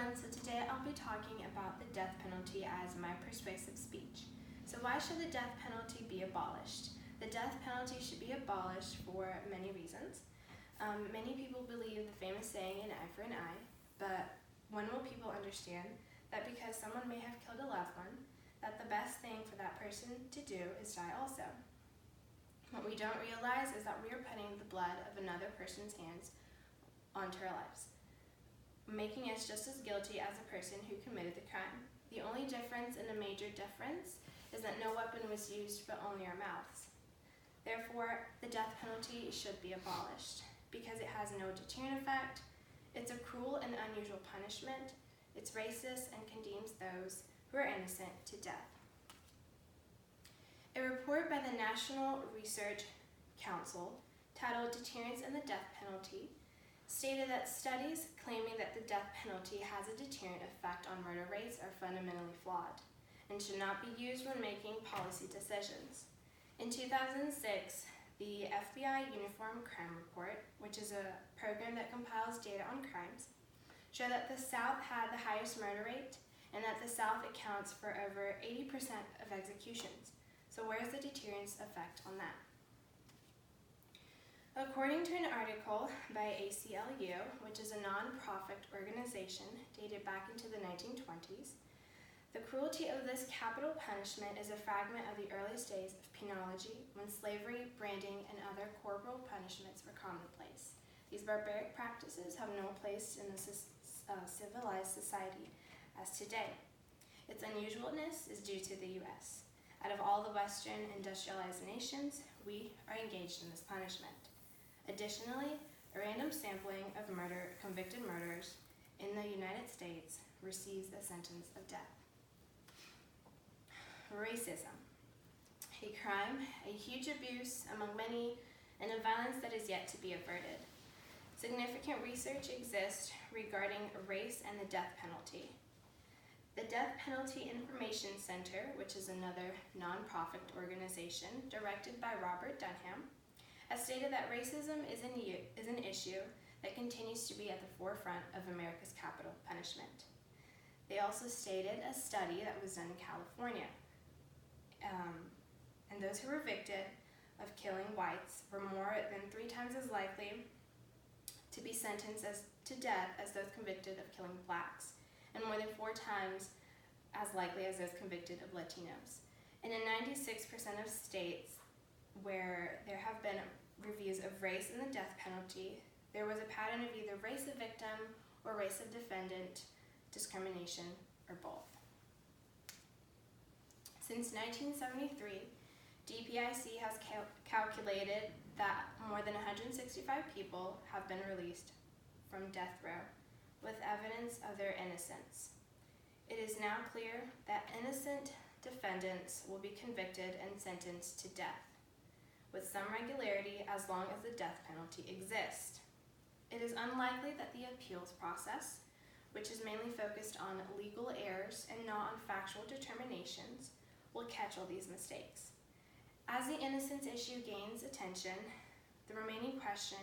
everyone, so today I'll be talking about the death penalty as my persuasive speech. So why should the death penalty be abolished? The death penalty should be abolished for many reasons. Many people believe the famous saying, an eye for an eye, but when will people understand that because someone may have killed a loved one, that the best thing for that person to do is die also? What we don't realize is that we are putting the blood of another person's hands onto our lives, making us just as guilty as the person who committed the crime. The only difference, and a major difference, is that no weapon was used but only our mouths. Therefore, the death penalty should be abolished because it has no deterrent effect, it's a cruel and unusual punishment, it's racist and condemns those who are innocent to death. A report by the National Research Council titled Deterrence and the Death Penalty stated that studies claiming that the death penalty has a deterrent effect on murder rates are fundamentally flawed and should not be used when making policy decisions. In 2006, the FBI Uniform Crime Report, which is a program that compiles data on crimes, showed that the South had the highest murder rate and that the South accounts for over 80% of executions. So where's the deterrence effect on that? According to an article by ACLU, which is a non-profit organization dated back into the 1920s, the cruelty of this capital punishment is a fragment of the earliest days of penology, when slavery, branding, and other corporal punishments were commonplace. These barbaric practices have no place in a civilized society as today. Its unusualness is due to the U.S. Out of all the Western industrialized nations, we are engaged in this punishment. Additionally, a random sampling of convicted murderers in the United States receives a sentence of death. Racism, a crime, a huge abuse among many, and a violence that is yet to be averted. Significant research exists regarding race and the death penalty. The Death Penalty Information Center, which is another non-profit organization directed by Robert Dunham, has stated that racism is an issue that continues to be at the forefront of America's capital punishment. They also stated a study that was done in California, and those who were convicted of killing whites were more than 3 times as likely to be sentenced to death as those convicted of killing blacks, and more than 4 times as likely as those convicted of Latinos. And in 96% of states where there have been reviews of race in the death penalty, there was a pattern of either race of victim or race of defendant discrimination, or both. Since 1973, DPIC has calculated that more than 165 people have been released from death row with evidence of their innocence. It is now clear that innocent defendants will be convicted and sentenced to death with some regularity as long as the death penalty exists. It is unlikely that the appeals process, which is mainly focused on legal errors and not on factual determinations, will catch all these mistakes. As the innocence issue gains attention, the remaining question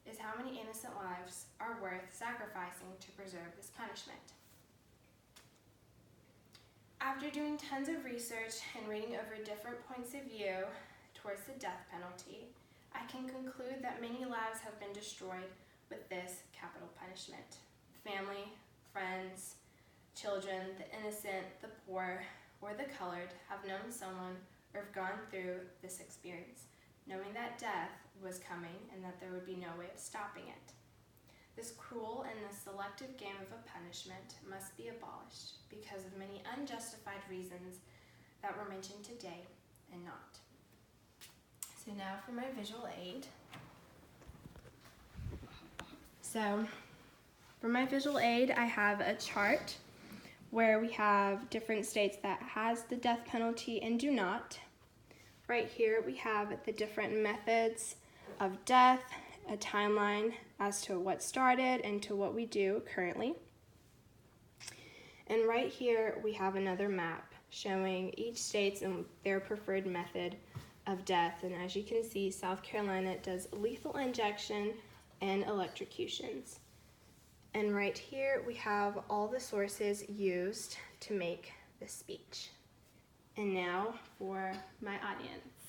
is how many innocent lives are worth sacrificing to preserve this punishment. After doing tons of research and reading over different points of view towards the death penalty, I can conclude that many lives have been destroyed with this capital punishment. Family, friends, children, the innocent, the poor, or the colored have known someone or have gone through this experience, knowing that death was coming and that there would be no way of stopping it. This cruel and the selective game of a punishment must be abolished because of many unjustified reasons that were mentioned today and not. So now for my visual aid. So for my visual aid, I have a chart where we have different states that has the death penalty and do not. Right here we have the different methods of death, a timeline as to what started and to what we do currently. And right here we have another map showing each state's and their preferred method of death. And as you can see, South Carolina does lethal injection and electrocutions. And right here we have all the sources used to make this speech. And now for my audience.